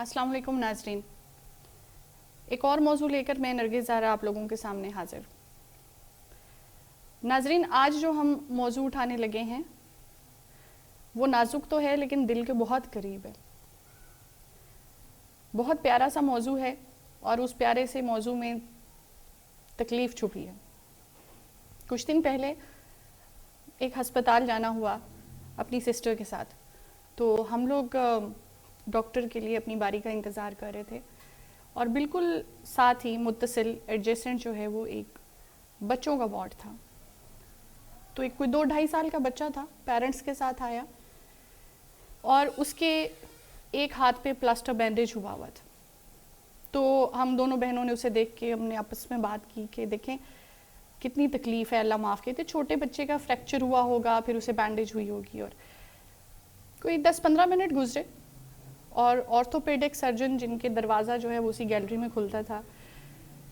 السلام علیکم ناظرین، ایک اور موضوع لے کر میں نرگس زہرا آپ لوگوں کے سامنے حاضر ہوں۔ ناظرین، آج جو ہم موضوع اٹھانے لگے ہیں وہ نازک تو ہے لیکن دل کے بہت قریب ہے۔ بہت پیارا سا موضوع ہے اور اس پیارے سے موضوع میں تکلیف چھپی ہے۔ کچھ دن پہلے ایک ہسپتال جانا ہوا اپنی سسٹر کے ساتھ، تو ہم لوگ ڈاکٹر کے لیے اپنی باری کا انتظار کر رہے تھے اور بالکل ساتھ ہی متصل ایڈجسٹنٹ جو ہے وہ ایک بچوں کا وارڈ تھا۔ تو ایک کوئی 2-2.5 سال کا بچہ تھا، پیرنٹس کے ساتھ آیا اور اس کے ایک ہاتھ پہ پلاسٹر بینڈیج ہوا تھا۔ تو ہم دونوں بہنوں نے اسے دیکھ کے ہم نے آپس میں بات کی کہ دیکھیں کتنی تکلیف ہے، اللہ معاف کہتے، چھوٹے بچے کا فریکچر ہوا ہوگا، پھر اسے بینڈیج ہوئی ہوگی۔ اور کوئی 10-15 منٹ گزرے اور آرتھوپیڈک سرجن جن کے دروازہ جو ہے وہ اسی گیلری میں کھلتا تھا،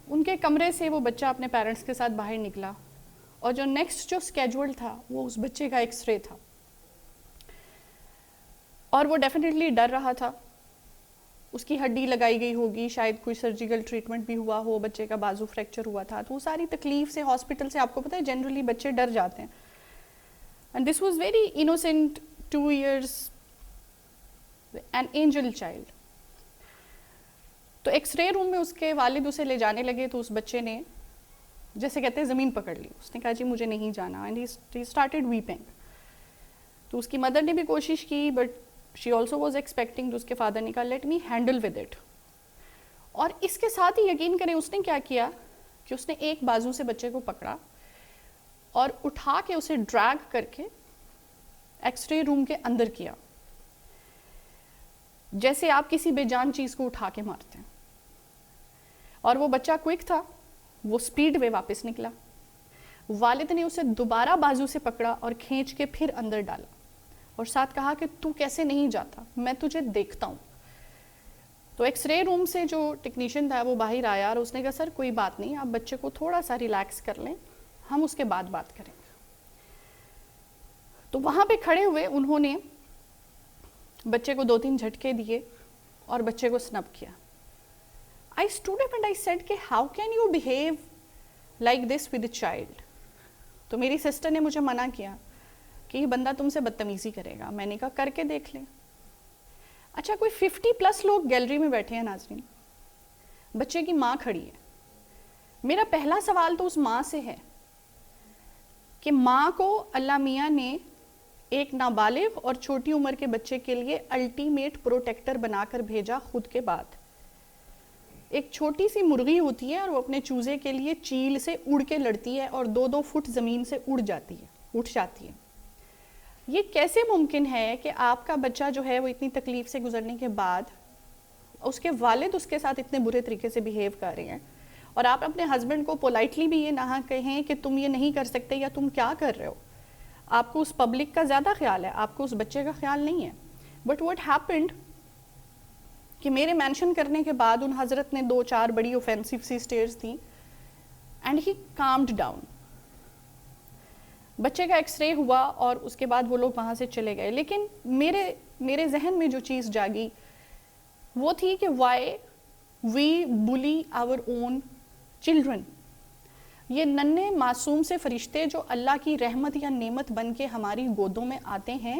ان کے کمرے سے وہ بچہ اپنے پیرنٹس کے ساتھ باہر نکلا اور جو نیکسٹ جو اسکیجول تھا وہ اس بچے کا ایکس رے تھا، اور وہ ڈیفینیٹلی ڈر رہا تھا۔ اس کی ہڈی لگائی گئی ہوگی، شاید کوئی سرجیکل ٹریٹمنٹ بھی ہوا ہو، بچے کا بازو فریکچر ہوا تھا، تو وہ ساری تکلیف سے ہاسپٹل سے آپ کو پتہ ہے جنرلی بچے ڈر جاتے ہیں۔ And this was very innocent 2 years an angel child۔ تو ایکس رے روم میں اس کے والد اسے لے جانے لگے تو اس بچے نے جیسے کہتے ہیں زمین پکڑ لی، اس نے کہا جی مجھے نہیں جانا، اینڈ he started weeping۔ تو اس کی مدر نے بھی کوشش کی but she also was expecting، تو اس کے فادر نے کہا let me handle with it۔ اور اس کے ساتھ ہی یقین کریں اس نے کیا کیا کہ اس نے ایک بازو سے بچے کو پکڑا اور اٹھا کے اسے ڈریگ کر کے ایکس رے روم کے اندر کیا، جیسے آپ کسی بے جان چیز کو اٹھا کے مارتے ہیں۔ اور وہ بچہ کوئک تھا، وہ سپیڈ میں واپس نکلا۔ والد نے اسے دوبارہ بازو سے پکڑا اور کھینچ کے پھر اندر ڈالا اور ساتھ کہا کہ تو کیسے نہیں جاتا، میں تجھے دیکھتا ہوں۔ تو ایکس رے روم سے جو ٹیکنیشین تھا وہ باہر آیا اور اس نے کہا سر کوئی بات نہیں، آپ بچے کو تھوڑا سا ریلیکس کر لیں، ہم اس کے بعد بات کریں گے۔ تو وہاں پہ کھڑے ہوئے انہوں نے بچے کو 2-3 جھٹکے دیے اور بچے کو سنب کیا۔ I stood up and I said کہ how can you behave like this with a child؟ تو میری سسٹر نے مجھے منع کیا کہ یہ بندہ تم سے بدتمیزی کرے گا۔ میں نے کہا کر کے دیکھ لیں۔ اچھا کوئی 50+ لوگ گیلری میں بیٹھے ہیں ناظرین، بچے کی ماں کھڑی ہے۔ میرا پہلا سوال تو اس ماں سے ہے کہ ماں کو اللہ میاں نے ایک نابالغ اور چھوٹی عمر کے بچے کے لیے الٹیمیٹ پروٹیکٹر بنا کر بھیجا خود کے بعد۔ ایک چھوٹی سی مرغی ہوتی ہے اور وہ اپنے چوزے کے لیے چیل سے اڑ کے لڑتی ہے اور 2-2 فٹ زمین سے اٹھ جاتی ہے۔ یہ کیسے ممکن ہے کہ آپ کا بچہ جو ہے وہ اتنی تکلیف سے گزرنے کے بعد اس کے والد اس کے ساتھ اتنے برے طریقے سے بیہیو کر رہے ہیں اور آپ اپنے ہسبینڈ کو پولائٹلی بھی یہ نہ کہیں کہ تم یہ نہیں کر سکتے یا تم کیا کر رہے ہو؟ آپ کو اس پبلک کا زیادہ خیال ہے، آپ کو اس بچے کا خیال نہیں ہے۔ بٹ واٹ ہیپنڈ کہ میرے مینشن کرنے کے بعد ان حضرت نے 2-4 بڑی اوفینسو سی اسٹیئرز تھیں اینڈ ہی کامڈ ڈاؤن۔ بچے کا ایکس رے ہوا اور اس کے بعد وہ لوگ وہاں سے چلے گئے، لیکن میرے ذہن میں جو چیز جاگی وہ تھی کہ وائی وی بلی آور اون چلڈرن۔ یہ ننھے معصوم سے فرشتے جو اللہ کی رحمت یا نعمت بن کے ہماری گودوں میں آتے ہیں،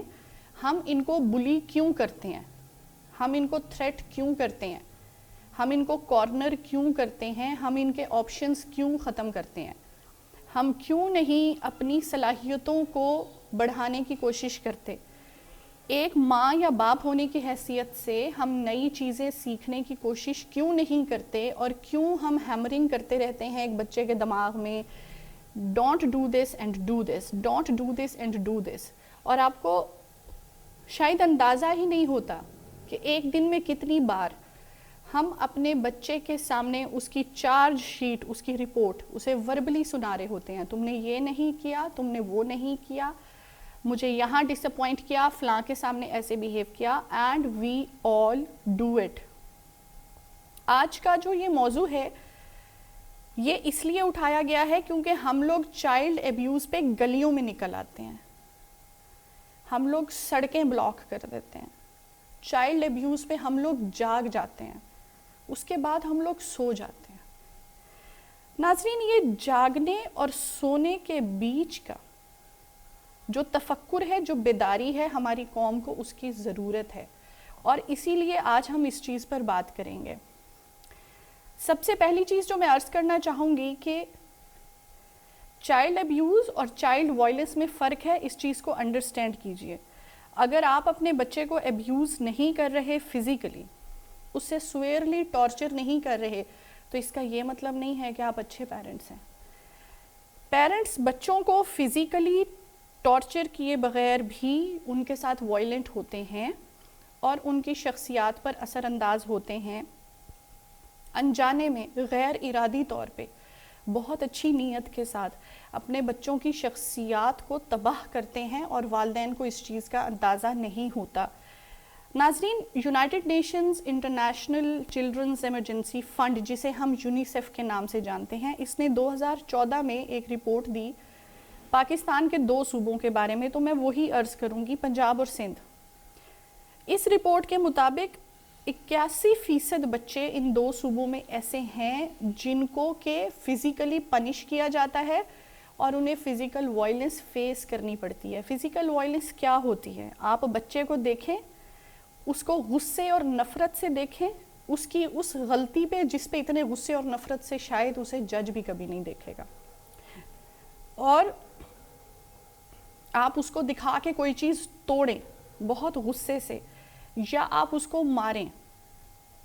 ہم ان کو بلی کیوں کرتے ہیں؟ ہم ان کو تھریٹ کیوں کرتے ہیں؟ ہم ان کو کارنر کیوں کرتے ہیں؟ ہم ان کے آپشنز کیوں ختم کرتے ہیں؟ ہم کیوں نہیں اپنی صلاحیتوں کو بڑھانے کی کوشش کرتے؟ ایک ماں یا باپ ہونے کی حیثیت سے ہم نئی چیزیں سیکھنے کی کوشش کیوں نہیں کرتے اور کیوں ہم ہیمرنگ کرتے رہتے ہیں ایک بچے کے دماغ میں don't do this and do this, don't do this and do this. اور آپ کو شاید اندازہ ہی نہیں ہوتا کہ ایک دن میں کتنی بار ہم اپنے بچے کے سامنے اس کی چارج شیٹ، اس کی رپورٹ اسے وربلی سنا رہے ہوتے ہیں، تم نے یہ نہیں کیا، تم نے وہ نہیں کیا، مجھے یہاں ڈس اپوائنٹ کیا، فلاں کے سامنے ایسے بیہیو کیا، and we all do it. آج کا جو یہ موضوع ہے یہ اس لیے اٹھایا گیا ہے کیونکہ ہم لوگ چائلڈ ایبیوز پہ گلیوں میں نکل آتے ہیں، ہم لوگ سڑکیں بلاک کر دیتے ہیں، چائلڈ ابیوز پہ ہم لوگ جاگ جاتے ہیں، اس کے بعد ہم لوگ سو جاتے ہیں۔ ناظرین، یہ جاگنے اور سونے کے بیچ کا جو تفکر ہے، جو بیداری ہے، ہماری قوم کو اس کی ضرورت ہے، اور اسی لیے آج ہم اس چیز پر بات کریں گے۔ سب سے پہلی چیز جو میں عرض کرنا چاہوں گی کہ چائلڈ ابیوز اور چائلڈ وائلنس میں فرق ہے، اس چیز کو انڈرسٹینڈ کیجئے۔ اگر آپ اپنے بچے کو ابیوز نہیں کر رہے فزیکلی، اس سے سویئرلی ٹارچر نہیں کر رہے، تو اس کا یہ مطلب نہیں ہے کہ آپ اچھے پیرنٹس ہیں۔ پیرنٹس بچوں کو فزیکلی ٹارچر کیے بغیر بھی ان کے ساتھ وائلنٹ ہوتے ہیں اور ان کی شخصیات پر اثر انداز ہوتے ہیں، انجانے میں، غیر ارادی طور پہ، بہت اچھی نیت کے ساتھ اپنے بچوں کی شخصیات کو تباہ کرتے ہیں، اور والدین کو اس چیز کا اندازہ نہیں ہوتا۔ ناظرین، United nations international children's emergency fund, جسے ہم یونیسیف کے نام سے جانتے ہیں، اس نے 2014 میں ایک رپورٹ دی پاکستان کے 2 صوبوں کے بارے میں، تو میں وہی عرض کروں گی، پنجاب اور سندھ۔ اس رپورٹ کے مطابق 81% بچے ان 2 صوبوں میں ایسے ہیں جن کو کہ فزیکلی پنش کیا جاتا ہے اور انہیں فزیکل وائلنس فیس کرنی پڑتی ہے۔ فزیکل وائلنس کیا ہوتی ہے؟ آپ بچے کو دیکھیں، اس کو غصے اور نفرت سے دیکھیں، اس کی اس غلطی پہ جس پہ اتنے غصے اور نفرت سے شاید اسے جج بھی کبھی نہیں دیکھے گا، اور آپ اس کو دکھا کے کوئی چیز توڑیں بہت غصے سے، یا آپ اس کو ماریں۔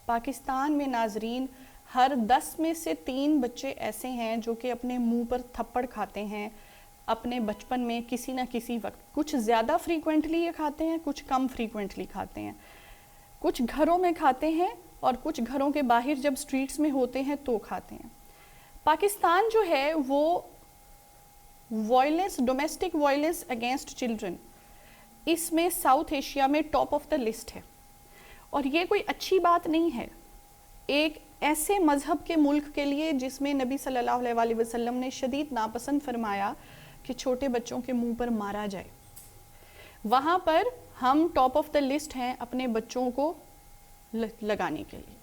پاکستان میں ناظرین ہر 10 میں سے 3 بچے ایسے ہیں جو کہ اپنے منہ پر تھپڑ کھاتے ہیں اپنے بچپن میں کسی نہ کسی وقت۔ کچھ زیادہ فریکوینٹلی یہ کھاتے ہیں، کچھ کم فریکوینٹلی کھاتے ہیں، کچھ گھروں میں کھاتے ہیں اور کچھ گھروں کے باہر جب سٹریٹس میں ہوتے ہیں تو کھاتے ہیں۔ پاکستان جو ہے وہ violence, domestic violence against children, اس میں ساؤتھ ایشیا میں ٹاپ آف دا لسٹ ہے، اور یہ کوئی اچھی بات نہیں ہے ایک ایسے مذہب کے ملک کے لیے جس میں نبی صلی اللہ علیہ وآلہ وسلم نے شدید ناپسند فرمایا کہ چھوٹے بچوں کے منہ پر مارا جائے۔ وہاں پر ہم ٹاپ آف دا لسٹ ہیں اپنے بچوں کو لگانے کے لیے۔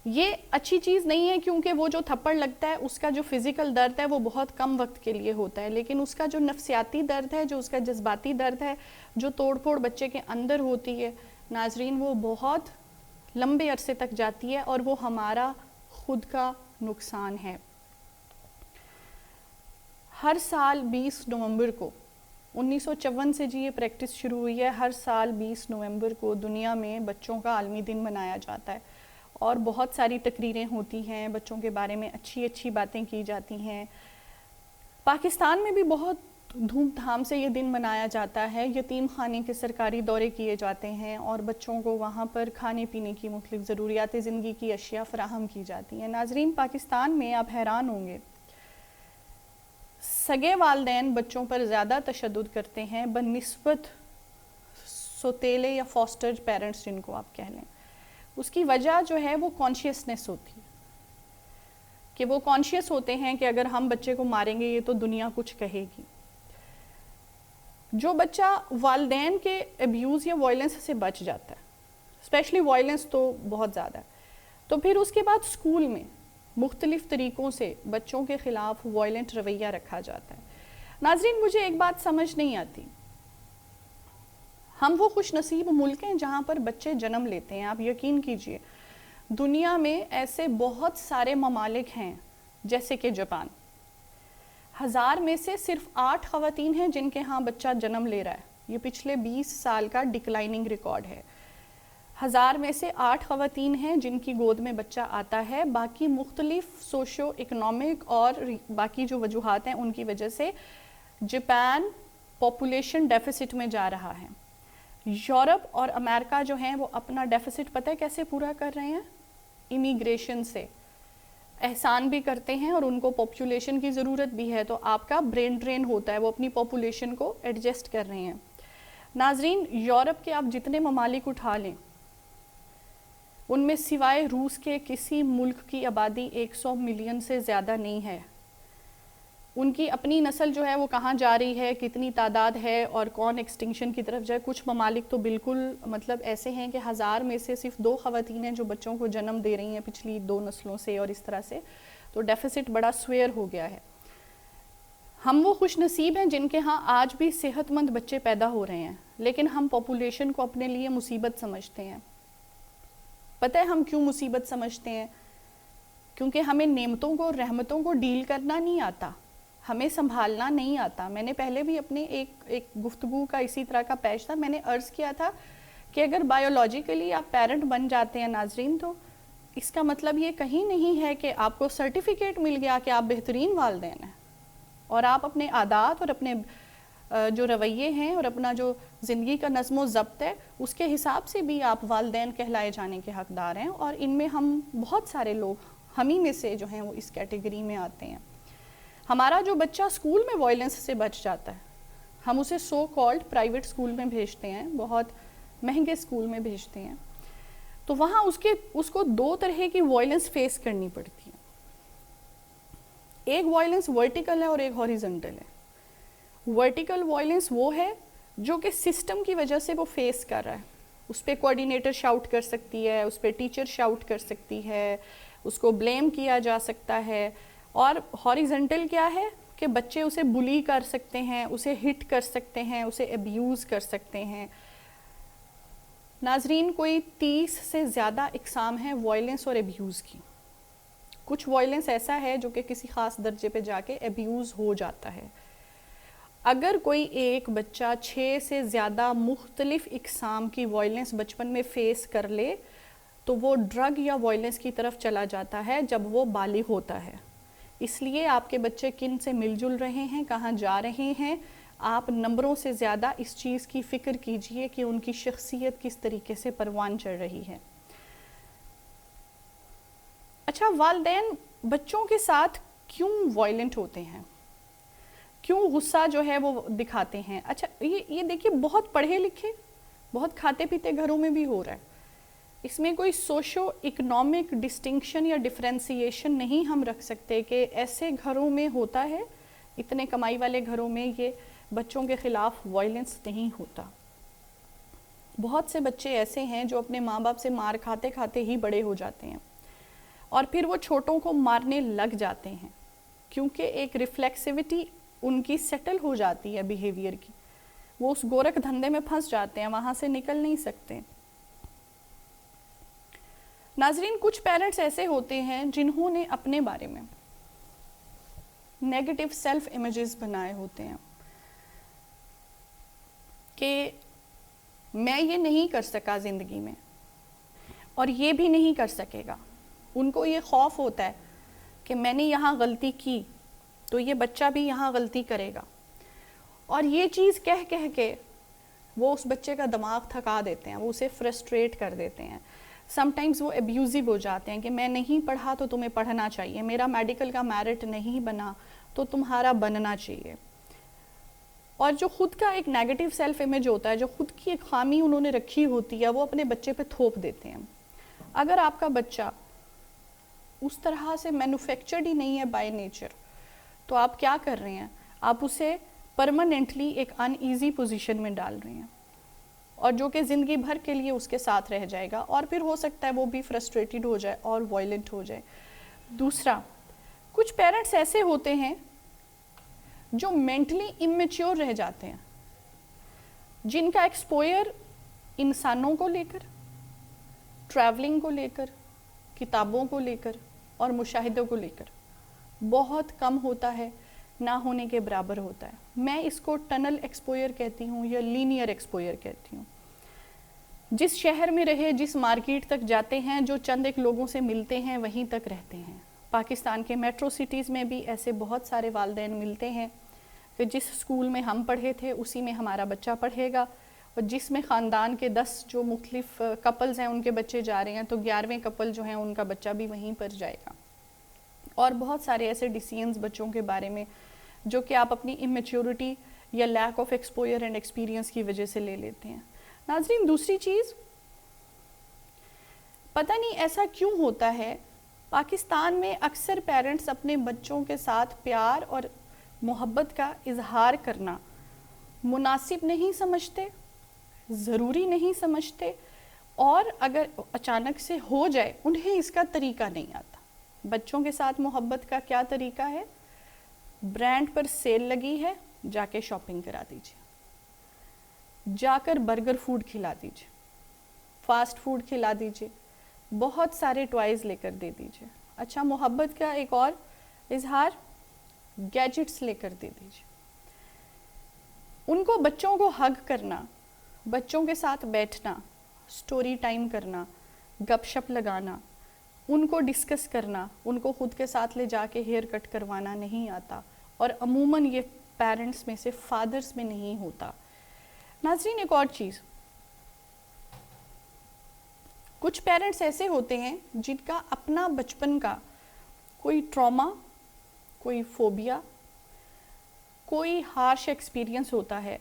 یہ اچھی چیز نہیں ہے، کیونکہ وہ جو تھپڑ لگتا ہے اس کا جو فزیکل درد ہے وہ بہت کم وقت کے لیے ہوتا ہے، لیکن اس کا جو نفسیاتی درد ہے، جو اس کا جذباتی درد ہے، جو توڑ پھوڑ بچے کے اندر ہوتی ہے ناظرین، وہ بہت لمبے عرصے تک جاتی ہے، اور وہ ہمارا خود کا نقصان ہے۔ ہر سال 20 نومبر کو 1954 سے یہ پریکٹس شروع ہوئی ہے، ہر سال 20 نومبر کو دنیا میں بچوں کا عالمی دن منایا جاتا ہے، اور بہت ساری تقریریں ہوتی ہیں، بچوں کے بارے میں اچھی اچھی باتیں کی جاتی ہیں۔ پاکستان میں بھی بہت دھوم دھام سے یہ دن منایا جاتا ہے، یتیم خانے کے سرکاری دورے کیے جاتے ہیں، اور بچوں کو وہاں پر کھانے پینے کی مختلف ضروریات زندگی کی اشیاء فراہم کی جاتی ہیں۔ ناظرین، پاکستان میں آپ حیران ہوں گے، سگے والدین بچوں پر زیادہ تشدد کرتے ہیں بنسبت سوتیلے یا فاسٹر پیرنٹس جن کو آپ کہہ لیں۔ اس کی وجہ جو ہے وہ کانشیسنس ہوتی ہے، کہ وہ کانشیس ہوتے ہیں کہ اگر ہم بچے کو ماریں گے یہ تو دنیا کچھ کہے گی۔ جو بچہ والدین کے ابیوز یا وائلنس سے بچ جاتا ہے، اسپیشلی وائلنس تو بہت زیادہ ہے، تو پھر اس کے بعد اسکول میں مختلف طریقوں سے بچوں کے خلاف وائلنٹ رویہ رکھا جاتا ہے۔ ناظرین، مجھے ایک بات سمجھ نہیں آتی، ہم وہ خوش نصیب ملک ہیں جہاں پر بچے جنم لیتے ہیں۔ آپ یقین کیجئے دنیا میں ایسے بہت سارے ممالک ہیں جیسے کہ جاپان، 1000 میں سے صرف 8 خواتین ہیں جن کے ہاں بچہ جنم لے رہا ہے۔ یہ پچھلے 20 سال کا ڈکلائننگ ریکارڈ ہے۔ 1000 میں سے 8 خواتین ہیں جن کی گود میں بچہ آتا ہے، باقی مختلف سوشو اکنامک اور باقی جو وجوہات ہیں ان کی وجہ سے جاپان پاپولیشن ڈیفیسٹ میں جا رہا ہے۔ یورپ اور امریکہ جو ہیں وہ اپنا ڈیفیسٹ پتہ ہے کیسے پورا کر رہے ہیں؟ امیگریشن سے۔ احسان بھی کرتے ہیں اور ان کو پاپولیشن کی ضرورت بھی ہے، تو آپ کا برین ڈرین ہوتا ہے، وہ اپنی پاپولیشن کو ایڈجسٹ کر رہے ہیں۔ ناظرین، یورپ کے آپ جتنے ممالک اٹھا لیں ان میں سوائے روس کے کسی ملک کی آبادی 100 ملین سے زیادہ نہیں ہے۔ ان کی اپنی نسل جو ہے وہ کہاں جا رہی ہے, کتنی تعداد ہے اور کون ایکسٹنکشن کی طرف جائے. کچھ ممالک تو بالکل مطلب ایسے ہیں کہ 1000 میں سے صرف 2 خواتین ہیں جو بچوں کو جنم دے رہی ہیں پچھلی 2 نسلوں سے, اور اس طرح سے تو ڈیفیسٹ بڑا سویئر ہو گیا ہے. ہم وہ خوش نصیب ہیں جن کے ہاں آج بھی صحت مند بچے پیدا ہو رہے ہیں, لیکن ہم پاپولیشن کو اپنے لیے مصیبت سمجھتے ہیں. پتہ ہے ہم کیوں مصیبت سمجھتے ہیں؟ کیونکہ ہمیں نعمتوں کو اور رحمتوں کو ڈیل کرنا نہیں آتا, ہمیں سنبھالنا نہیں آتا. میں نے پہلے بھی اپنے ایک گفتگو کا اسی طرح کا پیش تھا, میں نے عرض کیا تھا کہ اگر بایولوجیکلی آپ پیرنٹ بن جاتے ہیں ناظرین, تو اس کا مطلب یہ کہیں نہیں ہے کہ آپ کو سرٹیفکیٹ مل گیا کہ آپ بہترین والدین ہیں, اور آپ اپنے عادات اور اپنے جو رویے ہیں اور اپنا جو زندگی کا نظم و ضبط ہے اس کے حساب سے بھی آپ والدین کہلائے جانے کے حقدار ہیں. اور ان میں ہم بہت سارے لوگ ہم ہی میں سے جو ہیں وہ اس کیٹیگری میں آتے ہیں. ہمارا جو بچہ اسکول میں وائلنس سے بچ جاتا ہے, ہم اسے سو کالڈ پرائیویٹ اسکول میں بھیجتے ہیں, بہت مہنگے اسکول میں بھیجتے ہیں, تو وہاں اس کو 2 طرح کی وائلنس فیس کرنی پڑتی ہے. ایک وائلنس ورٹیکل ہے اور ایک ہاریزنٹل ہے. ورٹیکل وائلنس وہ ہے جو کہ سسٹم کی وجہ سے وہ فیس کر رہا ہے. اس پہ کوآرڈینیٹر شاؤٹ کر سکتی ہے, اس پہ ٹیچر شاؤٹ کر سکتی ہے, اس کو بلیم کیا جا سکتا ہے. اور ہاریزنٹل کیا ہے کہ بچے اسے بلی کر سکتے ہیں, اسے ہٹ کر سکتے ہیں, اسے ابیوز کر سکتے ہیں. ناظرین, کوئی 30 سے زیادہ اقسام ہیں وائلنس اور ابیوز کی. کچھ وائلنس ایسا ہے جو کہ کسی خاص درجے پہ جا کے ابیوز ہو جاتا ہے. اگر کوئی ایک بچہ 6 سے زیادہ مختلف اقسام کی وائلنس بچپن میں فیس کر لے تو وہ ڈرگ یا وائلنس کی طرف چلا جاتا ہے جب وہ بالغ ہوتا ہے. اس لیے آپ کے بچے کن سے مل جل رہے ہیں, کہاں جا رہے ہیں, آپ نمبروں سے زیادہ اس چیز کی فکر کیجئے کہ ان کی شخصیت کس طریقے سے پروان چڑھ رہی ہے. اچھا, والدین بچوں کے ساتھ کیوں وائلنٹ ہوتے ہیں, کیوں غصہ جو ہے وہ دکھاتے ہیں؟ اچھا, یہ دیکھیے, بہت پڑھے لکھے, بہت کھاتے پیتے گھروں میں بھی ہو رہا ہے. اس میں کوئی سوشو اکنامک ڈسٹنکشن یا ڈفرینسیشن نہیں ہم رکھ سکتے کہ ایسے گھروں میں ہوتا ہے, اتنے کمائی والے گھروں میں یہ بچوں کے خلاف وائلنس نہیں ہوتا. بہت سے بچے ایسے ہیں جو اپنے ماں باپ سے مار کھاتے کھاتے ہی بڑے ہو جاتے ہیں, اور پھر وہ چھوٹوں کو مارنے لگ جاتے ہیں کیونکہ ایک ریفلیکسیوٹی ان کی سیٹل ہو جاتی ہے بیہیویئر کی. وہ اس گورکھ دھندے میں پھنس جاتے ہیں, وہاں سے نکل نہیں سکتے. ناظرین, کچھ پیرنٹس ایسے ہوتے ہیں جنہوں نے اپنے بارے میں نیگیٹو سیلف امیجز بنائے ہوتے ہیں کہ میں یہ نہیں کر سکا زندگی میں اور یہ بھی نہیں کر سکے گا. ان کو یہ خوف ہوتا ہے کہ میں نے یہاں غلطی کی تو یہ بچہ بھی یہاں غلطی کرے گا, اور یہ چیز کہہ کے وہ اس بچے کا دماغ تھکا دیتے ہیں, وہ اسے فرسٹریٹ کر دیتے ہیں. سم ٹائمز وہ ابیوزیو ہو جاتے ہیں کہ میں نہیں پڑھا تو تمہیں پڑھنا چاہیے, میرا میڈیکل کا میرٹ نہیں بنا تو تمہارا بننا چاہیے. اور جو خود کا ایک نیگیٹو سیلف امیج ہوتا ہے, جو خود کی ایک خامی انہوں نے رکھی ہوتی ہے, وہ اپنے بچے پہ تھوپ دیتے ہیں. اگر آپ کا بچہ اس طرح سے مینوفیکچرڈ ہی نہیں ہے بائی نیچر, تو آپ کیا کر رہے ہیں؟ آپ اسے پرماننٹلی ایک ان ایزی پوزیشن میں ڈال رہے ہیں, اور جو کہ زندگی بھر کے لیے اس کے ساتھ رہ جائے گا, اور پھر ہو سکتا ہے وہ بھی فرسٹریٹڈ ہو جائے اور وائلنٹ ہو جائے. دوسرا, کچھ پیرنٹس ایسے ہوتے ہیں جو مینٹلی امیچیور رہ جاتے ہیں, جن کا ایکسپوئر انسانوں کو لے کر, ٹریولنگ کو لے کر, کتابوں کو لے کر اور مشاہدوں کو لے کر بہت کم ہوتا ہے, نہ ہونے کے برابر ہوتا ہے. میں اس کو ٹنل ایکسپوئر کہتی ہوں یا لینئر ایکسپوئر کہتی ہوں. جس شہر میں رہے, جس مارکیٹ تک جاتے ہیں, جو چند ایک لوگوں سے ملتے ہیں, وہیں تک رہتے ہیں. پاکستان کے میٹرو سٹیز میں بھی ایسے بہت سارے والدین ملتے ہیں کہ جس اسکول میں ہم پڑھے تھے اسی میں ہمارا بچہ پڑھے گا, اور جس میں خاندان کے 10 جو مختلف کپلز ہیں ان کے بچے جا رہے ہیں تو 11ویں کپل جو ہیں ان کا بچہ بھی وہیں پر جائے گا. اور بہت سارے ایسے ڈیسیژنز بچوں کے بارے میں جو کہ آپ اپنی امیچیورٹی یا lack of exposure and experience کی وجہ سے لے لیتے ہیں. ناظرین, دوسری چیز, پتہ نہیں ایسا کیوں ہوتا ہے, پاکستان میں اکثر پیرنٹس اپنے بچوں کے ساتھ پیار اور محبت کا اظہار کرنا مناسب نہیں سمجھتے, ضروری نہیں سمجھتے, اور اگر اچانک سے ہو جائے انہیں اس کا طریقہ نہیں آتا. بچوں کے ساتھ محبت کا کیا طریقہ ہے؟ برانڈ پر سیل لگی ہے, جا کے شاپنگ کرا دیجیے, جا کر برگر فوڈ کھلا دیجیے, فاسٹ فوڈ کھلا دیجیے, بہت سارے ٹوائز لے کر دے دیجیے. اچھا, محبت کا ایک اور اظہار, گیجٹس لے کر دے دیجیے. ان کو, بچوں کو ہگ کرنا, بچوں کے ساتھ بیٹھنا, سٹوری ٹائم کرنا, گپ شپ لگانا, ان کو ڈسکس کرنا, ان کو خود کے ساتھ لے جا کے ہیئر کٹ کروانا نہیں آتا, اور عموماً یہ پیرنٹس میں سے فادرز میں نہیں ہوتا. ناظرین, ایک اور چیز, کچھ پیرنٹس ایسے ہوتے ہیں جن کا اپنا بچپن کا کوئی ٹراما, کوئی فوبیا, کوئی ہارش ایکسپیرینس ہوتا ہے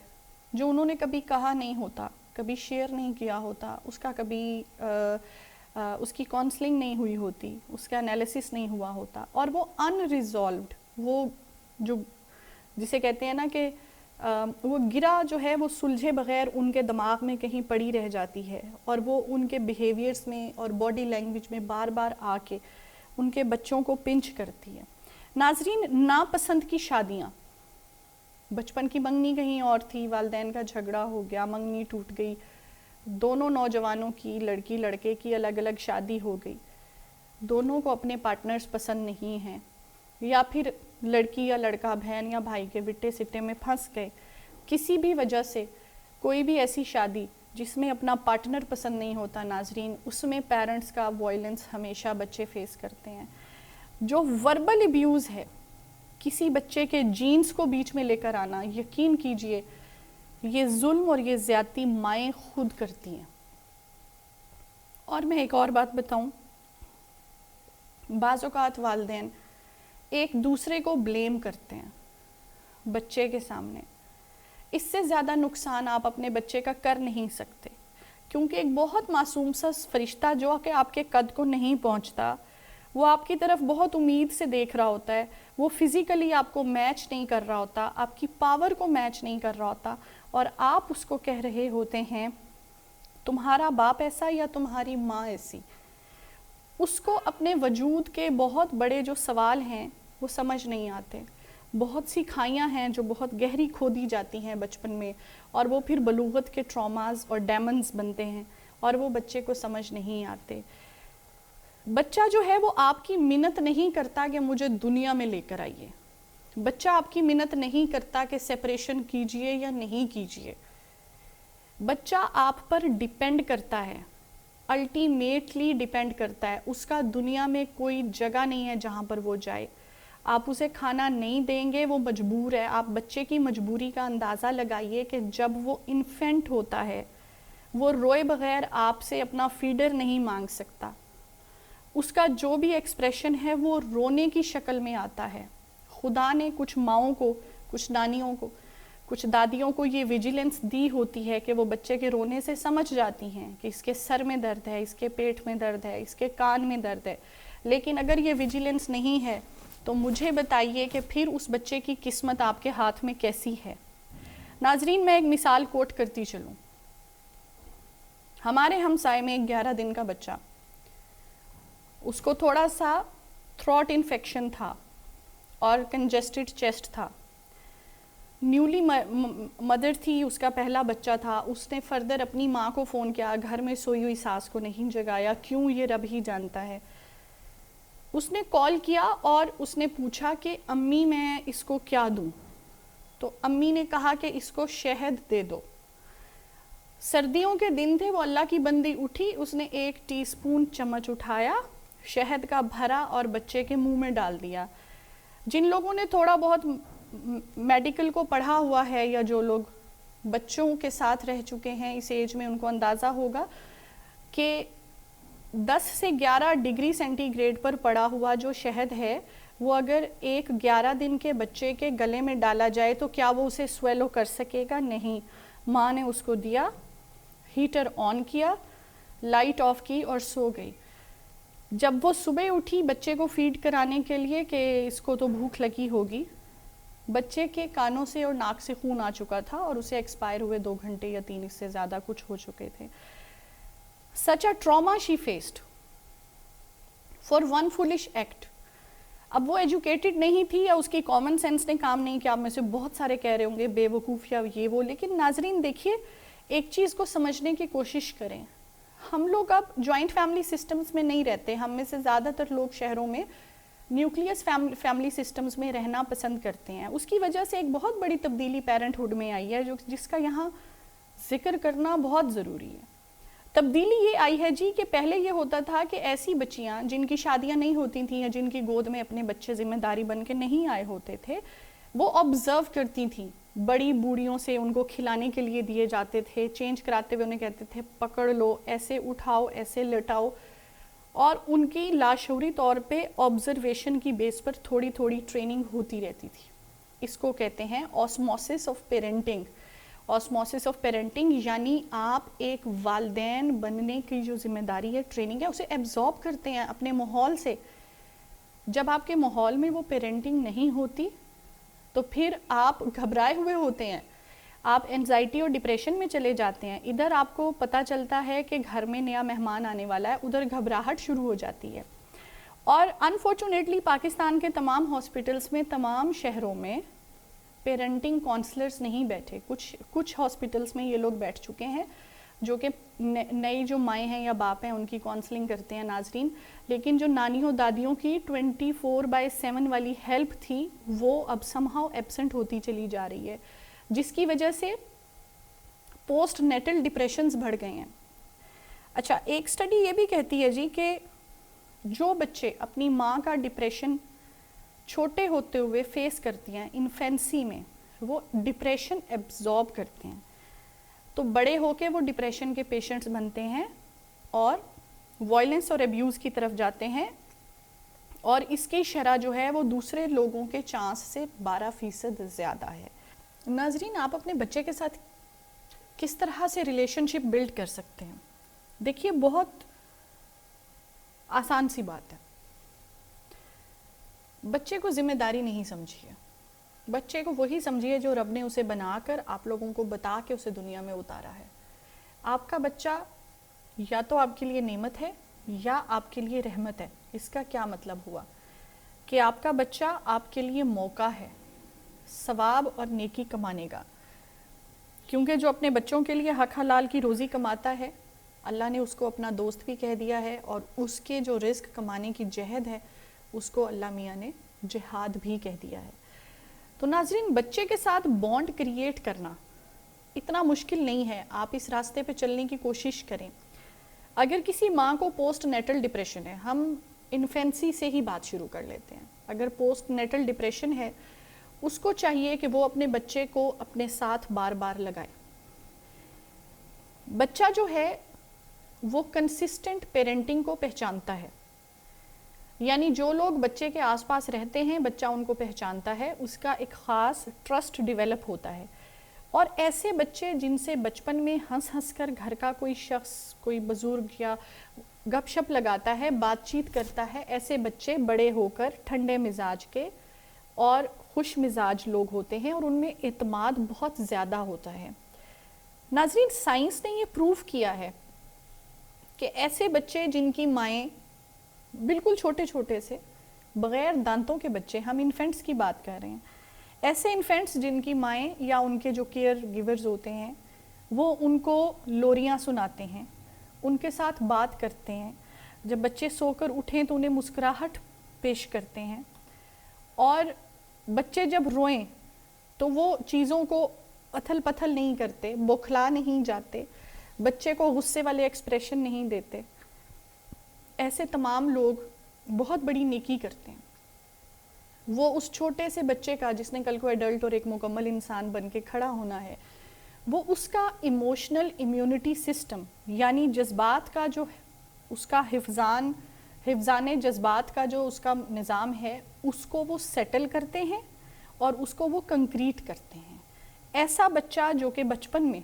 جو انہوں نے کبھی کہا نہیں ہوتا, کبھی شیئر نہیں کیا ہوتا, اس کا کبھی اس کی کاؤنسلنگ نہیں ہوئی ہوتی, اس کا انالیسس نہیں ہوا ہوتا, اور وہ ان ریزالوڈ, وہ جو جسے کہتے ہیں نا کہ وہ گرا جو ہے وہ سلجھے بغیر ان کے دماغ میں کہیں پڑی رہ جاتی ہے, اور وہ ان کے بیہیویئرس میں اور باڈی لینگویج میں بار بار آ کے ان کے بچوں کو پنچ کرتی ہے. ناظرین, ناپسند کی شادیاں, بچپن کی منگنی کہیں اور تھی, والدین کا جھگڑا ہو گیا, منگنی ٹوٹ گئی, دونوں نوجوانوں کی, لڑکی لڑکے کی الگ الگ شادی ہو گئی, دونوں کو اپنے پارٹنرز پسند نہیں ہیں, یا پھر لڑکی یا لڑکا بہن یا بھائی کے وٹے سٹے میں پھنس گئے, کسی بھی وجہ سے کوئی بھی ایسی شادی جس میں اپنا پارٹنر پسند نہیں ہوتا, ناظرین, اس میں پیرنٹس کا وائلنس ہمیشہ بچے فیس کرتے ہیں. جو وربل ابیوز ہے, کسی بچے کے جینز کو بیچ میں لے کر آنا, یقین کیجئے یہ ظلم اور یہ زیادتی مائیں خود کرتی ہیں. اور میں ایک اور بات بتاؤں, بعض اوقات والدین ایک دوسرے کو بلیم کرتے ہیں بچے کے سامنے. اس سے زیادہ نقصان آپ اپنے بچے کا کر نہیں سکتے, کیونکہ ایک بہت معصوم سا فرشتہ جو کہ آپ کے قد کو نہیں پہنچتا, وہ آپ کی طرف بہت امید سے دیکھ رہا ہوتا ہے, وہ فزیکلی آپ کو میچ نہیں کر رہا ہوتا, آپ کی پاور کو میچ نہیں کر رہا ہوتا, اور آپ اس کو کہہ رہے ہوتے ہیں تمہارا باپ ایسا یا تمہاری ماں ایسی. اس کو اپنے وجود کے بہت بڑے جو سوال ہیں وہ سمجھ نہیں آتے. بہت سی کھائیاں ہیں جو بہت گہری کھودی جاتی ہیں بچپن میں, اور وہ پھر بلوغت کے ٹراماز اور ڈیمنز بنتے ہیں, اور وہ بچے کو سمجھ نہیں آتے. بچہ جو ہے وہ آپ کی منت نہیں کرتا کہ مجھے دنیا میں لے کر آئیے, بچہ آپ کی منت نہیں کرتا کہ سیپریشن کیجئے یا نہیں کیجئے. بچہ آپ پر ڈیپینڈ کرتا ہے, الٹیمیٹلی ڈیپینڈ کرتا ہے, اس کا دنیا میں کوئی جگہ نہیں ہے جہاں پر وہ جائے. آپ اسے کھانا نہیں دیں گے, وہ مجبور ہے. آپ بچے کی مجبوری کا اندازہ لگائیے کہ جب وہ انفینٹ ہوتا ہے, وہ روئے بغیر آپ سے اپنا فیڈر نہیں مانگ سکتا. اس کا جو بھی ایکسپریشن ہے وہ رونے کی شکل میں آتا ہے. خدا نے کچھ ماؤں کو, کچھ نانیوں کو, کچھ دادیوں کو یہ ویجیلنس دی ہوتی ہے کہ وہ بچے کے رونے سے سمجھ جاتی ہیں کہ اس کے سر میں درد ہے, اس کے پیٹ میں درد ہے, اس کے کان میں درد ہے. لیکن اگر یہ ویجیلنس نہیں ہے تو مجھے بتائیے کہ پھر اس بچے کی قسمت آپ کے ہاتھ میں کیسی ہے. ناظرین, میں ایک مثال کوٹ کرتی چلوں. ہمارے ہمسائے میں ایک 11 دن کا بچہ, اس کو تھوڑا سا تھروٹ انفیکشن تھا اور کنجسٹڈ چیسٹ تھا. نیولی مدر تھی, اس کا پہلا بچہ تھا. اس نے فردر اپنی ماں کو فون کیا, گھر میں سوئی ہوئی ساس کو نہیں جگایا, کیوں یہ رب ہی جانتا ہے. اس نے کال کیا اور اس نے پوچھا کہ امی میں اس کو کیا دوں, تو امی نے کہا کہ اس کو شہد دے دو. سردیوں کے دن تھے, وہ اللہ کی بندی اٹھی, اس نے 1 ٹی اسپون چمچ اٹھایا, شہد کا بھرا اور بچے کے منہ میں ڈال دیا. جن لوگوں نے تھوڑا بہت میڈیکل کو پڑھا ہوا ہے یا جو لوگ بچوں کے ساتھ رہ چکے ہیں اس ایج میں, ان کو اندازہ ہوگا کہ 10 سے 11 ڈگری سینٹی گریڈ پر پڑا ہوا جو شہد ہے وہ اگر ایک 11 دن کے بچے کے گلے میں ڈالا جائے تو کیا وہ اسے سویلو کر سکے گا؟ نہیں. ماں نے اس کو دیا, ہیٹر آن کیا, لائٹ آف کی اور سو گئی. جب وہ صبح اٹھی بچے کو فیڈ کرانے کے لیے کہ اس کو تو بھوک لگی ہوگی, بچے کے کانوں سے اور ناک سے خون آ چکا تھا اور اسے ایکسپائر ہوئے 2 گھنٹے یا 3 اس سے زیادہ کچھ ہو چکے تھے. Such a trauma she faced for one foolish act. اب وہ ایجوکیٹڈ نہیں تھی یا اس کی کامن سینس نے کام نہیں کیا. آپ میں سے بہت سارے کہہ رہے ہوں گے بے وقوف یا یہ وہ, لیکن ناظرین دیکھیے ایک چیز کو سمجھنے کی کوشش کریں. ہم لوگ اب جوائنٹ فیملی سسٹمز میں نہیں رہتے. ہم میں سے زیادہ تر لوگ شہروں میں نیوکلیس فیملی سسٹمز میں رہنا پسند کرتے ہیں. اس کی وجہ سے ایک بہت بڑی تبدیلی پیرنٹ ہوڈ میں آئی ہے جس کا یہاں ذکر کرنا بہت ضروری ہے. تبدیلی یہ آئی ہے جی کہ پہلے یہ ہوتا تھا کہ ایسی بچیاں جن کی شادیاں نہیں ہوتی تھیں یا جن کی گود میں اپنے بچے ذمہ داری بن کے نہیں آئے ہوتے تھے, وہ آبزرو کرتی تھیں. بڑی بوڑھیوں سے ان کو کھلانے کے لیے دیے جاتے تھے, چینج کراتے ہوئے انہیں کہتے تھے پکڑ لو, ایسے اٹھاؤ, ایسے لٹاؤ, اور ان کی لاشعوری طور پہ آبزرویشن کی بیس پر تھوڑی تھوڑی ٹریننگ ہوتی رہتی تھی. اس کو کہتے ہیں osmosis of parenting. Osmosis of parenting یعنی آپ ایک والدین بننے کی جو ذمہ داری ہے, ٹریننگ ہے, اسے ایبزارب کرتے ہیں اپنے ماحول سے. جب آپ کے ماحول میں وہ پیرنٹنگ نہیں ہوتی تو پھر آپ گھبرائے ہوئے ہوتے ہیں, آپ انزائٹی اور ڈپریشن میں چلے جاتے ہیں. ادھر آپ کو پتہ چلتا ہے کہ گھر میں نیا مہمان آنے والا ہے, ادھر گھبراہٹ شروع ہو جاتی ہے. اور انفارچونیٹلی پاکستان کے تمام ہاسپٹلس میں, تمام شہروں میں پیرنٹنگ کونسلرز نہیں بیٹھے. کچھ ہاسپٹلس میں یہ لوگ بیٹھ چکے ہیں جو کہ نئی جو مائیں ہیں یا باپ ہیں ان کی کونسلنگ کرتے ہیں ناظرین. لیکن جو نانیوں دادیوں کی 24/7 والی ہیلپ تھی وہ اب سم ہاؤ ایبسنٹ ہوتی چلی جا رہی ہے, جس کی وجہ سے پوسٹ نیٹل ڈپریشنز بڑھ گئے ہیں. اچھا, ایک سٹڈی یہ بھی کہتی ہے جی کہ جو بچے اپنی ماں کا ڈپریشن چھوٹے ہوتے ہوئے فیس کرتی ہیں انفینسی میں, وہ ڈپریشن ایبزارب کرتے ہیں, تو بڑے ہو کے وہ ڈپریشن کے پیشنٹس بنتے ہیں اور وائلنس اور ابیوز کی طرف جاتے ہیں, اور اس کی شرح جو ہے وہ دوسرے لوگوں کے چانس سے 12% زیادہ ہے. ناظرین, آپ اپنے بچے کے ساتھ کس طرح سے ریلیشن شپ بلڈ کر سکتے ہیں؟ دیکھیے بہت آسان سی بات ہے. بچے کو ذمہ داری نہیں سمجھیے, بچے کو وہی سمجھیے جو رب نے اسے بنا کر آپ لوگوں کو بتا کے اسے دنیا میں اتارا ہے. آپ کا بچہ یا تو آپ کے لیے نعمت ہے یا آپ کے لیے رحمت ہے. اس کا کیا مطلب ہوا کہ آپ کا بچہ آپ کے لیے موقع ہے ثواب اور نیکی کمانے کا, کیونکہ جو اپنے بچوں کے لیے حق حلال کی روزی کماتا ہے اللہ نے اس کو اپنا دوست بھی کہہ دیا ہے, اور اس کے جو رزق کمانے کی جہد ہے اس کو اللہ میاں نے جہاد بھی کہہ دیا ہے. تو ناظرین, بچے کے ساتھ بانڈ کریٹ کرنا اتنا مشکل نہیں ہے, آپ اس راستے پہ چلنے کی کوشش کریں. اگر کسی ماں کو پوسٹ نیٹل ڈپریشن ہے, ہم انفینسی سے ہی بات شروع کر لیتے ہیں, اگر پوسٹ نیٹل ڈپریشن ہے اس کو چاہیے کہ وہ اپنے بچے کو اپنے ساتھ بار بار لگائے. بچہ جو ہے وہ کنسسٹنٹ پیرنٹنگ کو پہچانتا ہے, یعنی جو لوگ بچے کے آس پاس رہتے ہیں بچہ ان کو پہچانتا ہے, اس کا ایک خاص ٹرسٹ ڈیولپ ہوتا ہے. اور ایسے بچے جن سے بچپن میں ہنس ہنس کر گھر کا کوئی شخص, کوئی بزرگ یا گپ شپ لگاتا ہے, بات چیت کرتا ہے, ایسے بچے بڑے ہو کر ٹھنڈے مزاج کے اور خوش مزاج لوگ ہوتے ہیں اور ان میں اعتماد بہت زیادہ ہوتا ہے. ناظرین, سائنس نے یہ پروف کیا ہے کہ ایسے بچے جن کی مائیں بالکل چھوٹے چھوٹے سے بغیر دانتوں کے بچے, ہم انفینٹس کی بات کر رہے ہیں, ایسے انفینٹس جن کی مائیں یا ان کے جو کیئر گیورز ہوتے ہیں وہ ان کو لوریاں سناتے ہیں, ان کے ساتھ بات کرتے ہیں, جب بچے سو کر اٹھیں تو انہیں مسکراہٹ پیش کرتے ہیں, اور بچے جب روئیں تو وہ چیزوں کو اتھل پتھل نہیں کرتے, بوکھلا نہیں جاتے, بچے کو غصے والے ایکسپریشن نہیں دیتے. ایسے تمام لوگ بہت بڑی نیکی کرتے ہیں. وہ اس چھوٹے سے بچے کا جس نے کل کو ایڈلٹ اور ایک مکمل انسان بن کے کھڑا ہونا ہے, وہ اس کا ایموشنل امیونٹی سسٹم یعنی جذبات کا جو اس کا حفظان جذبات کا جو اس کا نظام ہے اس کو وہ سیٹل کرتے ہیں اور اس کو وہ کنکریٹ کرتے ہیں. ایسا بچہ جو کہ بچپن میں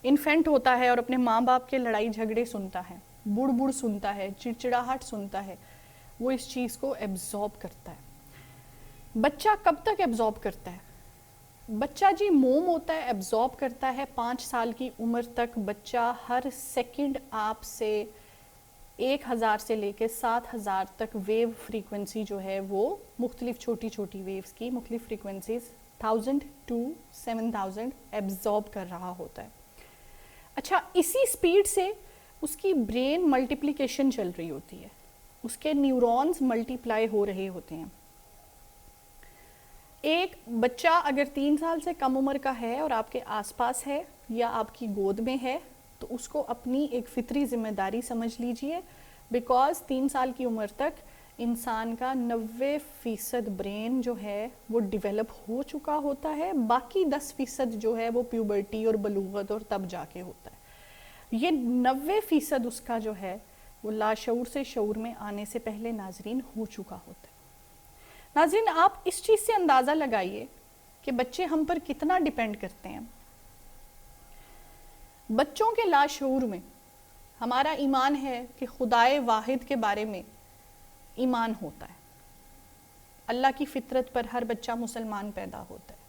انفینٹ ہوتا ہے اور اپنے ماں باپ کے لڑائی جھگڑے سنتا ہے, بڑ بڑ سنتا ہے, چڑچڑاہٹ سنتا ہے, وہ اس چیز کو ایبزارب کرتا ہے. بچہ کب تک ایبزارب کرتا ہے؟ بچہ جی موم ہوتا ہے، ایبزارب کرتا ہے 5 سال کی عمر تک. بچہ ہر سیکنڈ آپ سے 1000 سے لے کے 7000 تک ویو فریکوینسی جو ہے وہ مختلف چھوٹی چھوٹی ویوز کی مختلف فریکوینسیز 1000 to 7000 ایبزارب کر رہا ہوتا ہے. اچھا، اسی سپیڈ سے اس کی برین ملٹیپلیکیشن چل رہی ہوتی ہے، اس کے نیورونز ملٹیپلائی ہو رہے ہوتے ہیں. ایک بچہ اگر 3 سال سے کم عمر کا ہے اور آپ کے آس پاس ہے یا آپ کی گود میں ہے تو اس کو اپنی ایک فطری ذمہ داری سمجھ لیجئے، بیکاز 3 سال کی عمر تک انسان کا 90% برین جو ہے وہ ڈیولپ ہو چکا ہوتا ہے، باقی 10% جو ہے وہ پیوبرٹی اور بلوغت اور تب جا کے ہوتا ہے. یہ 90% اس کا جو ہے وہ لاشعور سے شعور میں آنے سے پہلے ناظرین ہو چکا ہوتا ہے. ناظرین آپ اس چیز سے اندازہ لگائیے کہ بچے ہم پر کتنا ڈیپینڈ کرتے ہیں. بچوں کے لاشعور میں ہمارا ایمان ہے کہ خدائے واحد کے بارے میں ایمان ہوتا ہے. اللہ کی فطرت پر ہر بچہ مسلمان پیدا ہوتا ہے.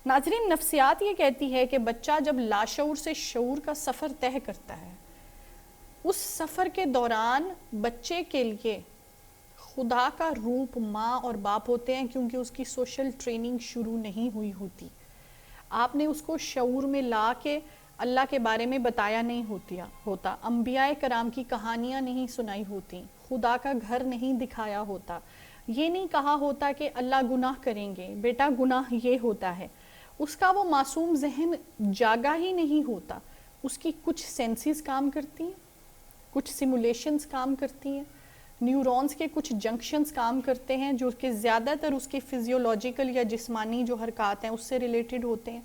ناظرین نفسیات یہ کہتی ہے کہ بچہ جب لاشعور سے شعور کا سفر طے کرتا ہے، اس سفر کے دوران بچے کے لیے خدا کا روپ ماں اور باپ ہوتے ہیں، کیونکہ اس کی سوشل ٹریننگ شروع نہیں ہوئی ہوتی. آپ نے اس کو شعور میں لا کے اللہ کے بارے میں بتایا نہیں ہوتا، انبیاء کرام کی کہانیاں نہیں سنائی ہوتی، خدا کا گھر نہیں دکھایا ہوتا، یہ نہیں کہا ہوتا کہ اللہ گناہ کریں گے، بیٹا گناہ یہ ہوتا ہے. اس کا وہ معصوم ذہن جاگا ہی نہیں ہوتا. اس کی کچھ سینسز کام کرتی ہیں، کچھ سیمولیشنز کام کرتی ہیں، نیورونز کے کچھ جنکشنز کام کرتے ہیں جو کہ زیادہ تر اس کے فزیولوجیکل یا جسمانی جو حرکات ہیں اس سے ریلیٹڈ ہوتے ہیں.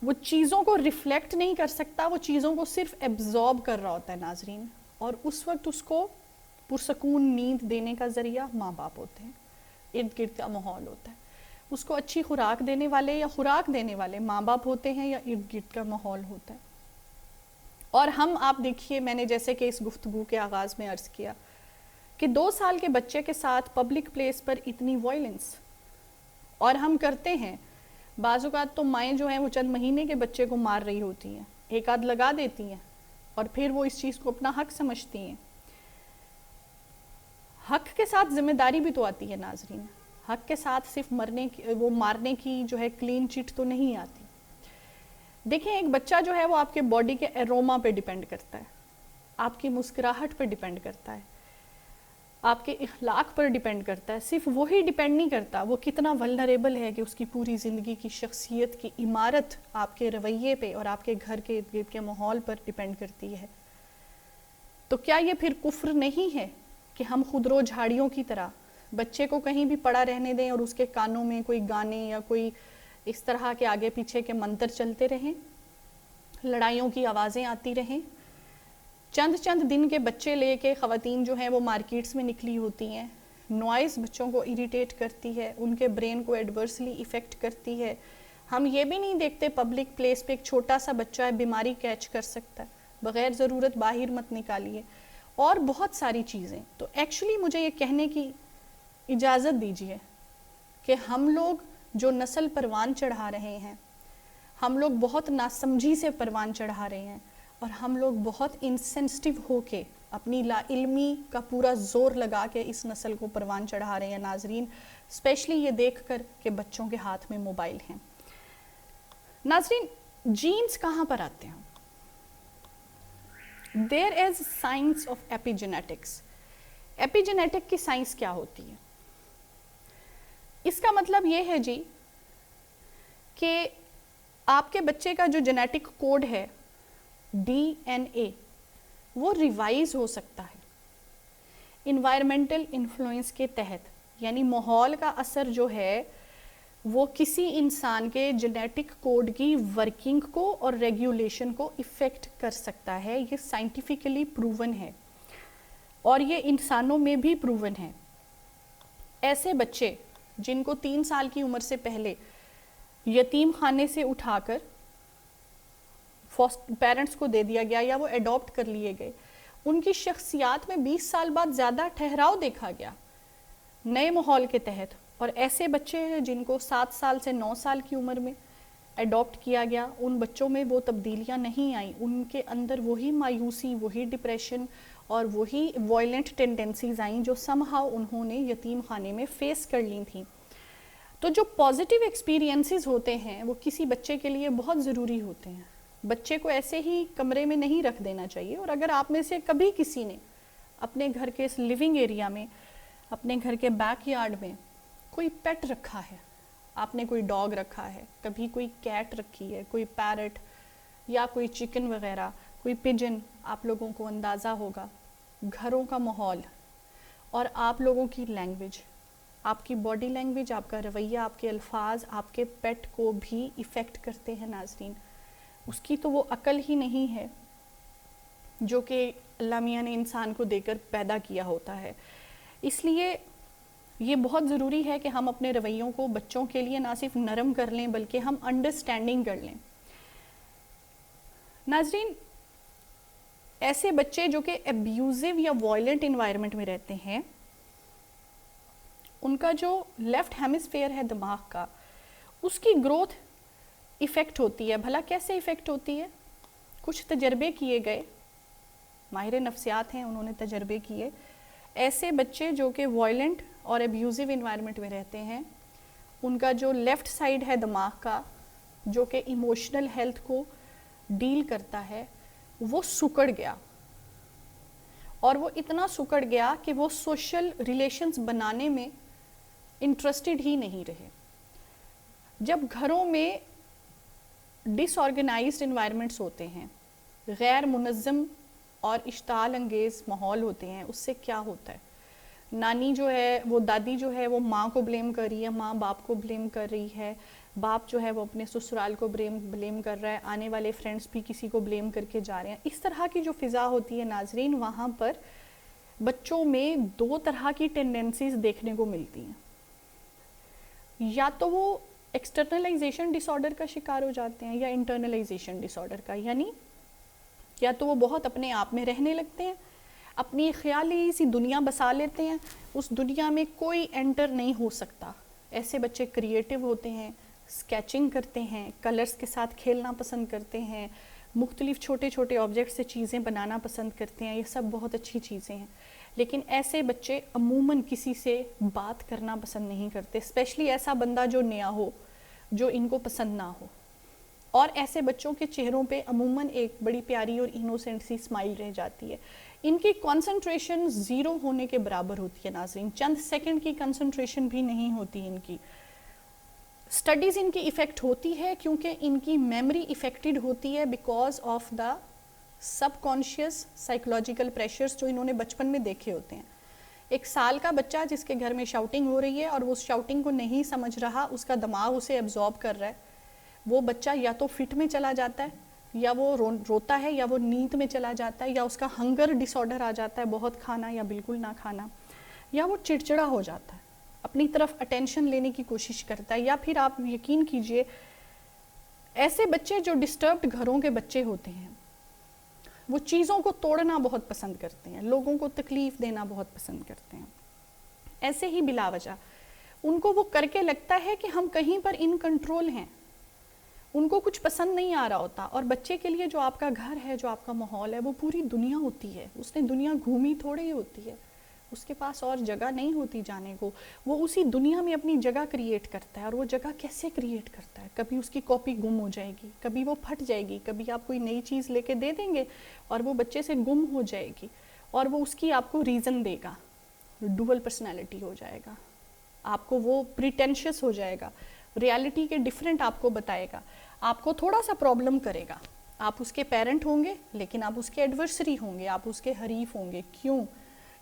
وہ چیزوں کو ریفلیکٹ نہیں کر سکتا، وہ چیزوں کو صرف ایبزارب کر رہا ہوتا ہے ناظرین. اور اس وقت اس کو پرسکون نیند دینے کا ذریعہ ماں باپ ہوتے ہیں، ارد گرد کا ماحول ہوتا ہے. اس کو اچھی خوراک دینے والے یا خوراک دینے والے ماں باپ ہوتے ہیں یا ارد گرد کا ماحول ہوتا ہے. اور ہم آپ دیکھیے، میں نے جیسے کہ اس گفتگو کے آغاز میں عرض کیا کہ 2 سال کے بچے کے ساتھ پبلک پلیس پر اتنی وائلنس، اور ہم کرتے ہیں. بعض اوقات تو مائیں جو ہیں وہ چند مہینے کے بچے کو مار رہی ہوتی ہیں، ایک آدھ لگا دیتی ہیں اور پھر وہ اس چیز کو اپنا حق سمجھتی ہیں. حق کے ساتھ ذمہ داری بھی تو آتی ہے ناظرین. حق کے ساتھ صرف مارنے کی جو ہے کلین چٹ تو نہیں آتی. دیکھیں ایک بچہ جو ہے وہ آپ کے باڈی کے ایروما پہ ڈیپینڈ کرتا ہے، آپ کی مسکراہٹ پہ ڈیپینڈ کرتا ہے، آپ کے اخلاق پر ڈیپینڈ کرتا ہے. صرف وہی ڈیپینڈ نہیں کرتا، وہ کتنا ولنریبل ہے کہ اس کی پوری زندگی کی شخصیت کی عمارت آپ کے رویے پہ اور آپ کے گھر کے ارد گرد کے ماحول پر ڈیپینڈ کرتی ہے. تو کیا یہ پھر کفر نہیں ہے کہ ہم خودرو جھاڑیوں کی طرح بچے کو کہیں بھی پڑا رہنے دیں اور اس کے کانوں میں کوئی گانے یا کوئی اس طرح کے آگے پیچھے کے منتر چلتے رہیں، لڑائیوں کی آوازیں آتی رہیں؟ چند دن کے بچے لے کے خواتین جو ہیں وہ مارکیٹس میں نکلی ہوتی ہیں. نوائز بچوں کو اریٹیٹ کرتی ہے، ان کے برین کو ایڈورسلی ایفیکٹ کرتی ہے. ہم یہ بھی نہیں دیکھتے پبلک پلیس پہ ایک چھوٹا سا بچہ ہے بیماری کیچ کر سکتا ہے، بغیر ضرورت باہر مت نکالیے، اور بہت ساری چیزیں. تو ایکچولی مجھے یہ کہنے کی اجازت دیجیے کہ ہم لوگ جو نسل پروان چڑھا رہے ہیں، ہم لوگ بہت ناسمجھی سے پروان چڑھا رہے ہیں، اور ہم لوگ بہت انسینسٹیو ہو کے اپنی لا علمی کا پورا زور لگا کے اس نسل کو پروان چڑھا رہے ہیں ناظرین، اسپیشلی یہ دیکھ کر کہ بچوں کے ہاتھ میں موبائل ہیں. ناظرین جینز کہاں پر آتے ہیں؟ There is science of epigenetics. Epigenetic کی سائنس کیا ہوتی ہے؟ اس کا مطلب یہ ہے جی کہ آپ کے بچے کا جو جینیٹک کوڈ ہے DNA وہ ریوائز ہو سکتا ہے انوائرمنٹل انفلوئنس کے تحت. یعنی ماحول کا اثر جو ہے وہ کسی انسان کے جینیٹک کوڈ کی ورکنگ کو اور ریگولیشن کو افیکٹ کر سکتا ہے. یہ سائنٹیفکلی پروون ہے اور یہ انسانوں میں بھی پروون ہے. ایسے بچے جن کو 3 سال کی عمر سے پہلے یتیم خانے سے اٹھا کر پیرنٹس کو دے دیا گیا یا وہ ایڈاپٹ کر لیے گئے، ان کی شخصیات میں 20 سال بعد زیادہ ٹھہراؤ دیکھا گیا نئے ماحول کے تحت. اور ایسے بچے ہیں جن کو 7 سال سے 9 سال کی عمر میں اڈاپٹ کیا گیا، ان بچوں میں وہ تبدیلیاں نہیں آئیں، ان کے اندر وہی مایوسی، وہی ڈپریشن اور وہی وائلنٹ ٹینڈنسیز آئیں جو سم ہاؤ انہوں نے یتیم خانے میں فیس کر لی تھیں۔ تو جو پازیٹیو ایکسپیرینسز ہوتے ہیں وہ کسی بچے کے لیے بہت ضروری ہوتے ہیں۔ بچے کو ایسے ہی کمرے میں نہیں رکھ دینا چاہیے، اور اگر آپ میں سے کبھی کسی نے اپنے گھر کے اس لیونگ ایریا میں، اپنے گھر کے بیک یارڈ میں کوئی پیٹ رکھا ہے، آپ نے کوئی ڈاگ رکھا ہے، کبھی کوئی کیٹ رکھی ہے، کوئی پیرٹ یا کوئی چکن وغیرہ، کوئی پجن، آپ لوگوں کو اندازہ ہوگا گھروں کا ماحول اور آپ لوگوں کی لینگویج، آپ کی باڈی لینگویج، آپ کا رویہ، آپ کے الفاظ آپ کے پیٹ کو بھی ایفیکٹ کرتے ہیں ناظرین۔ اس کی تو وہ عقل ہی نہیں ہے جو کہ اللہ میاں نے انسان کو دے کر پیدا کیا ہوتا ہے۔ اس لیے یہ بہت ضروری ہے کہ ہم اپنے رویوں کو بچوں کے لیے نہ صرف نرم کر لیں بلکہ ہم انڈرسٹینڈنگ کر لیں۔ ناظرین، ایسے بچے جو کہ ابیوزو یا وائلنٹ انوائرمنٹ میں رہتے ہیں، ان کا جو لیفٹ ہیمسفیئر ہے دماغ کا، اس کی گروتھ ایفیکٹ ہوتی ہے۔ بھلا کیسے ایفیکٹ ہوتی ہے؟ کچھ تجربے کیے گئے، ماہر نفسیات ہیں، انہوں نے تجربے کیے۔ ایسے بچے جو کہ وائلنٹ اور ابیوزو انوائرمنٹ میں رہتے ہیں، ان کا جو لیفٹ سائڈ ہے دماغ کا، جو کہ ایموشنل ہیلتھ کو ڈیل کرتا ہے، وہ سکڑ گیا، اور وہ اتنا سکڑ گیا کہ وہ سوشل ریلیشنز بنانے میں انٹرسٹڈ ہی نہیں رہے۔ جب گھروں میں ڈس آرگنائزڈ انوائرمنٹس ہوتے ہیں، غیر منظم اور اشتعال انگیز ماحول ہوتے ہیں، اس سے کیا ہوتا ہے؟ نانی جو ہے، وہ دادی جو ہے وہ ماں کو بلیم کر رہی ہے، ماں باپ کو بلیم کر رہی ہے، باپ جو ہے وہ اپنے سسرال کو بلیم کر رہا ہے، آنے والے فرینڈس بھی کسی کو بلیم کر کے جا رہے ہیں۔ اس طرح کی جو فضا ہوتی ہے ناظرین، وہاں پر بچوں میں 2 طرح کی ٹینڈنسیز دیکھنے کو ملتی ہیں۔ یا تو وہ ایکسٹرنلائزیشن ڈس آرڈر کا شکار ہو جاتے ہیں یا انٹرنلائزیشن ڈس آرڈر کا، یعنی یا تو وہ بہت اپنے آپ میں رہنے لگتے ہیں، اپنی خیالی سی دنیا بسا لیتے ہیں، اس دنیا میں کوئی انٹر نہیں ہو سکتا۔ ایسے بچے کریٹیو ہوتے ہیں، اسکیچنگ کرتے ہیں، کلرز کے ساتھ کھیلنا پسند کرتے ہیں، مختلف چھوٹے چھوٹے آبجیکٹ سے چیزیں بنانا پسند کرتے ہیں، یہ سب بہت اچھی چیزیں ہیں۔ لیکن ایسے بچے عموماً کسی سے بات کرنا پسند نہیں کرتے، اسپیشلی ایسا بندہ جو نیا ہو، جو ان کو پسند نہ ہو۔ اور ایسے بچوں کے چہروں پہ عموماً ایک بڑی پیاری اور انوسینٹ سی اسمائل رہ جاتی ہے۔ ان کی کنسنٹریشن 0 ہونے کے برابر ہوتی ہے ناظرین، چند سیکنڈ کی کنسنٹریشن بھی نہیں ہوتی ان کی۔ اسٹڈیز ان کی ایفیکٹ ہوتی ہے کیونکہ ان کی میموری ایفیکٹڈ ہوتی ہے because of the sub conscious psychological pressures جو انہوں نے بچپن میں دیکھے ہوتے ہیں۔ 1 سال کا بچہ جس کے گھر میں شاؤٹنگ ہو رہی ہے اور وہ اس شاؤٹنگ کو نہیں سمجھ رہا، اس کا دماغ اسے ایبزارب کر رہا ہے، وہ بچہ یا تو فٹ میں چلا جاتا ہے، یا وہ روتا ہے، یا وہ نیند میں چلا جاتا ہے، یا اس کا ہنگر ڈس آرڈر آ جاتا ہے، بہت کھانا یا بالکل نہ کھانا، یا وہ چڑچڑا ہو جاتا ہے، اپنی طرف اٹینشن لینے کی کوشش کرتا ہے۔ یا پھر آپ یقین کیجئے، ایسے بچے جو ڈسٹربڈ گھروں کے بچے ہوتے ہیں، وہ چیزوں کو توڑنا بہت پسند کرتے ہیں، لوگوں کو تکلیف دینا بہت پسند کرتے ہیں۔ ایسے ہی بلا وجہ ان کو وہ کر کے لگتا ہے کہ ہم کہیں پر ان کنٹرول ہیں، ان کو کچھ پسند نہیں آ رہا ہوتا۔ اور بچے کے لیے جو آپ کا گھر ہے، جو آپ کا ماحول ہے، وہ پوری دنیا ہوتی ہے، اس نے دنیا گھومی تھوڑی ہی ہوتی ہے، اس کے پاس اور جگہ نہیں ہوتی جانے کو، وہ اسی دنیا میں اپنی جگہ کریٹ کرتا ہے۔ اور وہ جگہ کیسے کریٹ کرتا ہے؟ کبھی اس کی کاپی گم ہو جائے گی، کبھی وہ پھٹ جائے گی، کبھی آپ کوئی نئی چیز لے کے دے دیں گے اور وہ بچے سے گم ہو جائے گی، اور وہ اس کی آپ کو ریزن دے گا، ڈوئل پرسنالٹی ہو جائے گا، آپ کو وہ پریٹینشیس ہو جائے گا، ریالٹی کے ڈیفرنٹ آپ کو بتائے گا، آپ کو تھوڑا سا پرابلم کرے گا۔ آپ اس کے پیرنٹ ہوں گے لیکن آپ اس کے ایڈورسری ہوں گے، آپ اس کے حریف ہوں گے۔ کیوں؟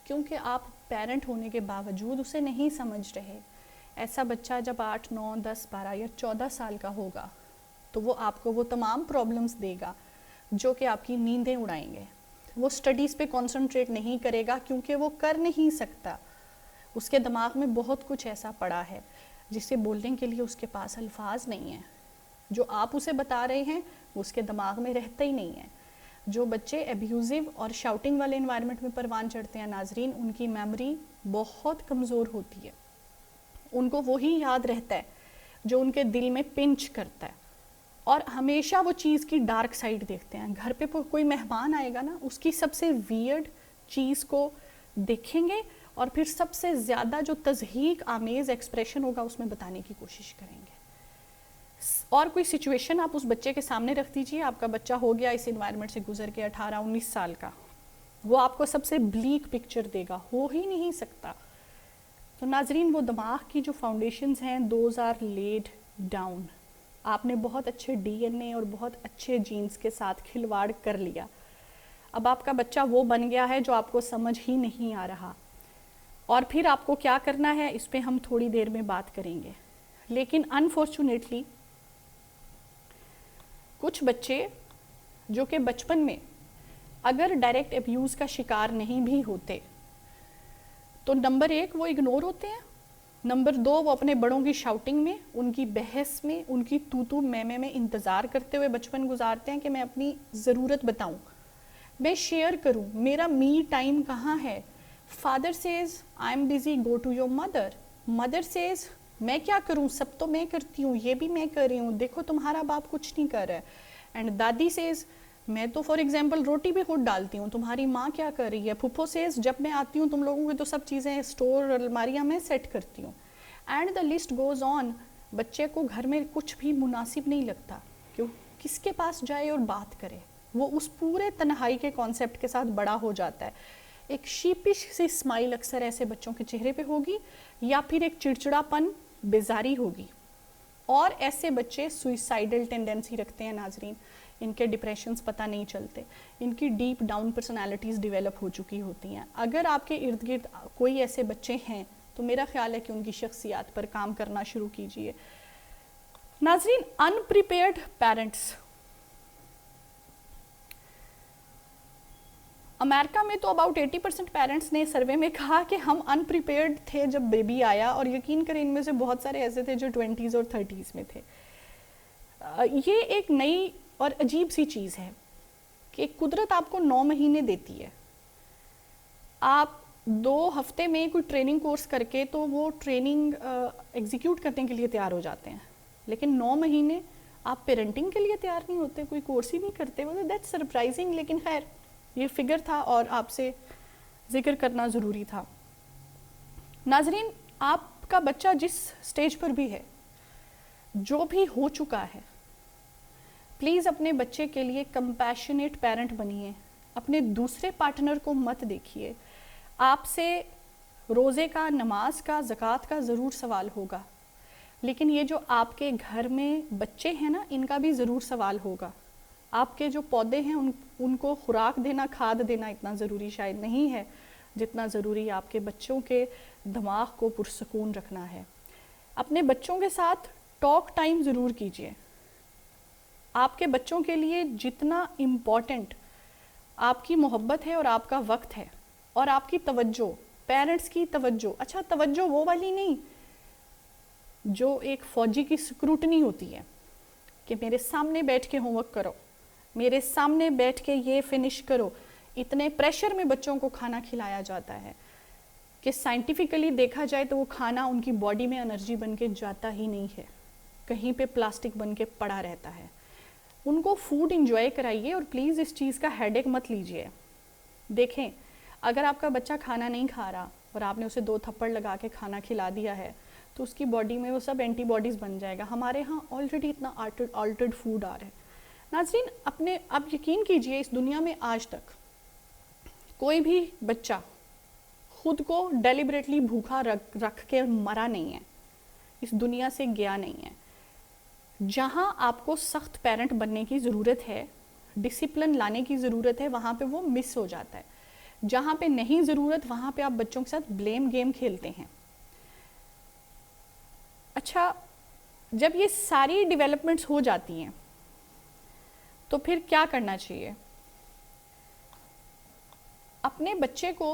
کیونکہ آپ پیرنٹ ہونے کے باوجود اسے نہیں سمجھ رہے۔ ایسا بچہ جب 8، 9، 10، 12 یا 14 سال کا ہوگا تو وہ آپ کو وہ تمام پرابلمس دے گا جو کہ آپ کی نیندیں اڑائیں گے۔ وہ سٹڈیز پہ کنسنٹریٹ نہیں کرے گا کیونکہ وہ کر نہیں سکتا، اس کے دماغ میں بہت کچھ ایسا پڑا ہے جسے بولنے کے لیے اس کے پاس الفاظ نہیں ہیں۔ جو آپ اسے بتا رہے ہیں وہ اس کے دماغ میں رہتا ہی نہیں ہے۔ جو بچے ابیوزو اور شاؤٹنگ والے انوائرمنٹ میں پروان چڑھتے ہیں ناظرین، ان کی میموری بہت کمزور ہوتی ہے، ان کو وہی یاد رہتا ہے جو ان کے دل میں پنچ کرتا ہے، اور ہمیشہ وہ چیز کی ڈارک سائڈ دیکھتے ہیں. گھر پہ کوئی مہمان آئے گا نا، اس کی سب سے ویئرڈ چیز کو دیکھیں گے اور پھر سب سے زیادہ جو تضحیک آمیز ایکسپریشن ہوگا اس میں بتانے کی کوشش کریں گے. اور کوئی سچویشن آپ اس بچے کے سامنے رکھ دیجئے، آپ کا بچہ ہو گیا اس انوائرمنٹ سے گزر کے 18-19 سال کا، وہ آپ کو سب سے بلیک پکچر دے گا، ہو ہی نہیں سکتا. تو ناظرین، وہ دماغ کی جو فاؤنڈیشنز ہیں دوز آر لیڈ ڈاؤن. آپ نے بہت اچھے ڈی این اے اور بہت اچھے جینز کے ساتھ کھلواڑ کر لیا. اب آپ کا بچہ وہ بن گیا ہے جو آپ کو سمجھ ہی نہیں آ رہا، اور پھر آپ کو کیا کرنا ہے اس پہ ہم تھوڑی دیر میں بات کریں گے. لیکن انفارچونیٹلی کچھ بچے جو کہ بچپن میں اگر ڈائریکٹ ابیوز کا شکار نہیں بھی ہوتے تو نمبر 1 وہ اگنور ہوتے ہیں، نمبر 2 وہ اپنے بڑوں کی شاؤٹنگ میں، ان کی بحث میں، ان کی تو میں انتظار کرتے ہوئے بچپن گزارتے ہیں کہ میں اپنی ضرورت بتاؤں، میں شیئر کروں، میرا می ٹائم کہاں ہے. Father says I am busy, go to your mother. Mother says میں کیا کروں، سب تو میں کرتی ہوں، یہ بھی میں کر رہی ہوں، دیکھو تمہارا باپ کچھ نہیں کر رہا ہے. اینڈ دادی سیز میں تو فار ایگزامپل روٹی بھی خود ڈالتی ہوں، تمہاری ماں کیا کر رہی ہے. پھپھو سیز جب میں آتی ہوں تم لوگوں کی تو سب چیزیں اسٹور الماریاں میں سیٹ کرتی ہوں. And the list goes on. بچے کو گھر میں کچھ بھی مناسب نہیں لگتا کہ کس کے پاس جائے اور بات کرے، وہ اس پورے تنہائی کے کانسیپٹ کے ساتھ بڑا ہو جاتا ہے. ایک شیپش سی اسمائل اکثر ایسے بچوں کے چہرے پہ ہوگی، یا پھر ایک چڑچڑا پن، بیزاری ہوگی. اور ایسے بچے سوئسائڈل ٹینڈنسی رکھتے ہیں ناظرین، ان کے ڈپریشنز پتہ نہیں چلتے، ان کی ڈیپ ڈاؤن پرسنالٹیز ڈیولپ ہو چکی ہوتی ہیں. اگر آپ کے ارد گرد کوئی ایسے بچے ہیں تو میرا خیال ہے کہ ان کی شخصیات پر کام کرنا شروع کیجئے. ناظرین، انپریپیئرڈ پیرنٹس. امریکہ میں تو اباؤٹ 80% پیرنٹس نے سروے میں کہا کہ ہم انپریپیئرڈ تھے جب بیبی آیا، اور یقین کریں ان میں سے بہت سارے ایسے تھے جو 20s اور 30s میں تھے. یہ ایک نئی اور عجیب سی چیز ہے کہ قدرت آپ کو 9 مہینے دیتی ہے، آپ 2 ہفتے میں کوئی ٹریننگ کورس کر کے تو وہ ٹریننگ ایگزیکیوٹ کرنے کے لیے تیار ہو جاتے ہیں، لیکن 9 مہینے آپ پیرنٹنگ کے لیے تیار نہیں ہوتے، کوئی کورس ہی نہیں کرتے. دیٹس سرپرائزنگ، لیکن خیر یہ فگر تھا اور آپ سے ذکر کرنا ضروری تھا. ناظرین، آپ کا بچہ جس سٹیج پر بھی ہے، جو بھی ہو چکا ہے، پلیز اپنے بچے کے لیے کمپیشنیٹ پیرنٹ بنیے. اپنے دوسرے پارٹنر کو مت دیکھیے. آپ سے روزے کا، نماز کا، زکوٰۃ کا ضرور سوال ہوگا، لیکن یہ جو آپ کے گھر میں بچے ہیں نا، ان کا بھی ضرور سوال ہوگا. آپ کے جو پودے ہیں ان کو خوراک دینا، کھاد دینا اتنا ضروری شاید نہیں ہے جتنا ضروری آپ کے بچوں کے دماغ کو پرسکون رکھنا ہے. اپنے بچوں کے ساتھ ٹاک ٹائم ضرور کیجیے. آپ کے بچوں کے لیے جتنا امپورٹنٹ آپ کی محبت ہے اور آپ کا وقت ہے اور آپ کی توجہ، پیرنٹس کی توجہ، اچھا توجہ وہ والی نہیں جو ایک فوجی کی سکروٹنی ہوتی ہے کہ میرے سامنے بیٹھ کے ہوم ورک کرو، میرے سامنے بیٹھ کے یہ فنش کرو. اتنے پریشر میں بچوں کو کھانا کھلایا جاتا ہے کہ سائنٹیفکلی دیکھا جائے تو وہ کھانا ان کی باڈی میں انرجی بن کے جاتا ہی نہیں ہے، کہیں پہ پلاسٹک بن کے پڑا رہتا ہے. ان کو فوڈ انجوائے کرائیے اور پلیز اس چیز کا ہیڈ ایک مت لیجیے. دیکھیں، اگر آپ کا بچہ کھانا نہیں کھا رہا اور آپ نے اسے 2 تھپڑ لگا کے کھانا کھلا دیا ہے تو اس کی باڈی میں وہ سب اینٹی باڈیز بن جائے گا. ہمارے ہاں آلریڈی اتنا آلٹرڈ فوڈ آ رہا ہے. ناظرین، اب یقین کیجئے اس دنیا میں آج تک کوئی بھی بچہ خود کو ڈیلیبریٹلی بھوکا رکھ کے مرا نہیں ہے، اس دنیا سے گیا نہیں ہے. جہاں آپ کو سخت پیرنٹ بننے کی ضرورت ہے، ڈسپلن لانے کی ضرورت ہے، وہاں پہ وہ مس ہو جاتا ہے. جہاں پہ نہیں ضرورت وہاں پہ آپ بچوں کے ساتھ بلیم گیم کھیلتے ہیں. اچھا، جب یہ ساری ڈیولپمنٹس ہو جاتی ہیں تو پھر کیا کرنا چاہیے؟ اپنے بچے کو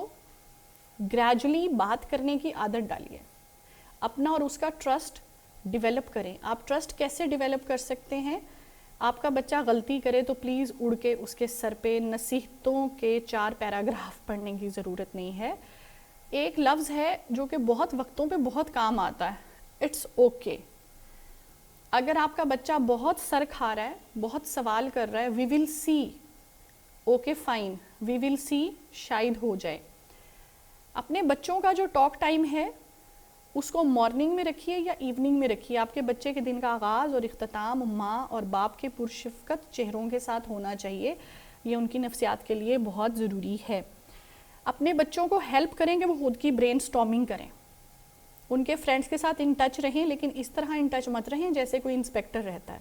گریجولی بات کرنے کی عادت ڈالیے، اپنا اور اس کا ٹرسٹ ڈیولپ کریں. آپ ٹرسٹ کیسے ڈیولپ کر سکتے ہیں؟ آپ کا بچہ غلطی کرے تو پلیز اڑ کے اس کے سر پہ نصیحتوں کے 4 پیراگراف پڑھنے کی ضرورت نہیں ہے. ایک لفظ ہے جو کہ بہت وقتوں پہ بہت کام آتا ہے، اٹس اوکے. اگر آپ کا بچہ بہت سر کھا رہا ہے, بہت سوال کر رہا ہے, وی ول سی, اوکے فائن, وی ول سی, شاید ہو جائے. اپنے بچوں کا جو ٹاک ٹائم ہے اس کو مارننگ میں رکھیے یا ایوننگ میں رکھیے. آپ کے بچے کے دن کا آغاز اور اختتام ماں اور باپ کے پرشفقت چہروں کے ساتھ ہونا چاہیے. یہ ان کی نفسیات کے لیے بہت ضروری ہے. اپنے بچوں کو ہیلپ کریں کہ وہ خود کی برین سٹارمنگ کریں. ان کے فرینڈس کے ساتھ ان ٹچ رہیں, لیکن اس طرح ان ٹچ مت رہیں جیسے کوئی انسپیکٹر رہتا ہے.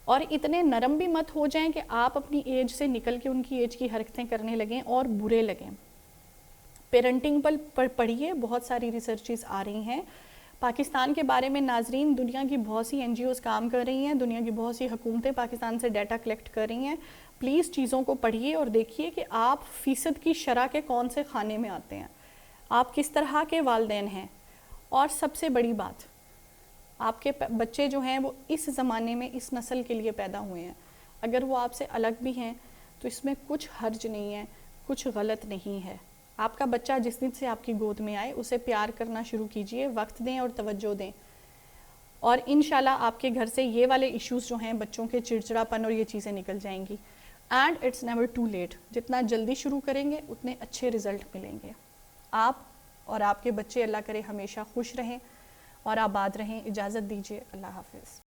اور اتنے نرم بھی مت ہو جائیں کہ آپ اپنی ایج سے نکل کے ان کی ایج کی حرکتیں کرنے لگیں اور برے لگیں. پیرنٹنگ پر پڑھیے, بہت ساری ریسرچز آ رہی ہیں. پاکستان کے بارے میں ناظرین, دنیا کی بہت سی این جی اوز کام کر رہی ہیں, دنیا کی بہت سی حکومتیں پاکستان سے ڈیٹا کلیکٹ کر رہی ہیں. پلیز چیزوں کو پڑھیے اور دیکھیے کہ آپ فیصد کی شرح کے کون سے خانے میں آتے ہیں, آپ کس طرح کے والدین ہیں. اور سب سے بڑی بات, آپ کے بچے جو ہیں وہ اس زمانے میں اس نسل کے لیے پیدا ہوئے ہیں. اگر وہ آپ سے الگ بھی ہیں تو اس میں کچھ حرج نہیں ہے, کچھ غلط نہیں ہے. آپ کا بچہ جس دن سے آپ کی گود میں آئے اسے پیار کرنا شروع کیجئے, وقت دیں اور توجہ دیں, اور انشاءاللہ آپ کے گھر سے یہ والے ایشوز جو ہیں, بچوں کے چڑچڑاپن اور یہ چیزیں نکل جائیں گی. And it's never too late, جتنا جلدی شروع کریں گے اتنے اچھے رزلٹ ملیں گے. آپ اور آپ کے بچے اللہ کرے ہمیشہ خوش رہیں اور آباد رہیں. اجازت دیجیے, اللہ حافظ.